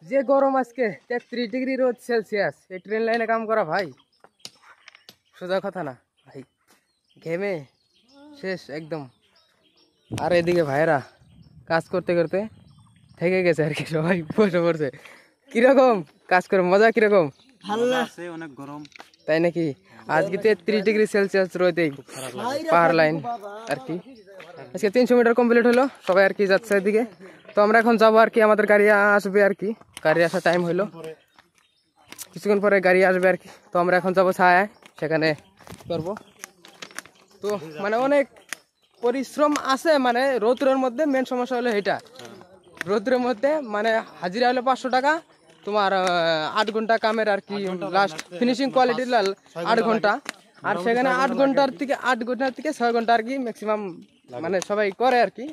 যে গরম আজকে 33 ডিগ্রি রোদ সেলসিয়াস, এই ট্রেন লাইনে কাম করা ভাই সোজা কথা না ভাই, ঘেমে শেষ একদম। আর এদিকে ভাইরা কাজ করতে করতে থেকে গেছে আর কি, সবাই বসে পড়ছে। কিরকম কাজ করে মজা কিরকম? ভালো লাগছে, অনেক গরম তাই নাকি? আজকে 33 ডিগ্রি সেলসিয়াস রোদে পাহাড় লাইন আর কি। আজকে 300 মিটার কমপ্লিট হলো, সবাই আর কি যাচ্ছে এদিকে। তো আমরা এখন যাবো আর কি, আমাদের গাড়ি আসবে আর কি, গাড়ি আসার টাইম হইলো, কিছুক্ষণ পরে গাড়ি আসবে আর কি। তো আমরা এখন যাবো ছায়ায়, সেখানে করবো। তো মানে অনেক পরিশ্রম আছে, মানে রৌদ্রের মধ্যে মেন সমস্যা হলো এটা, রৌদ্রের মধ্যে মানে হাজিরা হলো 500 টাকা, তোমার 8 ঘন্টা কামের আর কি, লাস্ট ফিনিশিং কোয়ালিটি 8 ঘন্টা, আর সেখানে 8 ঘন্টার থেকে 6 ঘন্টা আর কি ম্যাক্সিমাম মানে সবাই করে আর কি,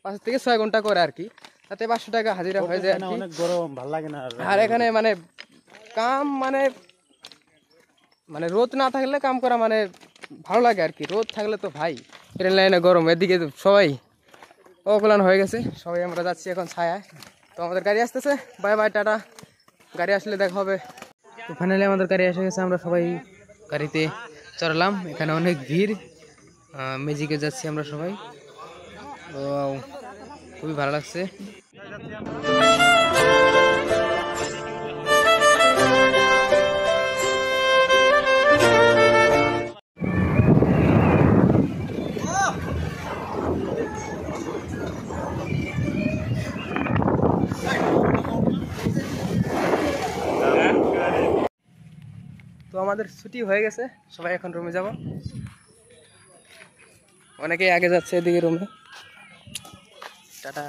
5 থেকে 6 ঘন্টা করে আর কি, তাতে 500 টাকা হাজিরা হয়ে যায় আর কি। অনেক গরম, ভালো লাগে না। আর এখানে মানে কাম মানে মানে রোদ না থাকলে কাম করা মানে ভালো লাগে আর কি, রোদ থাকলে তো ভাই ট্রেন লাইনে গরম, এদিকে সবাই অকলান হয়ে গেছে, সবাই আমরা যাচ্ছি এখন ছায়ায়। তো আমাদের গাড়ি আসতেছে, বাই বাই টাটা, গাড়ি আসলে দেখা হবে। তো ফাইনালি আমাদের গাড়ি এসে গেছে, আমরা সবাই গাড়িতে চড়লাম। এখানে অনেক ভিড়, ম্যাজিকে যাচ্ছি আমরা সবাই, তো খুবই ভালো লাগছে। তো আমাদের ছুটি হয়ে গেছে, সবাই এখন রুমে যাব, অনেকেই আগে যাচ্ছে এদিকে রুমে। টাটা।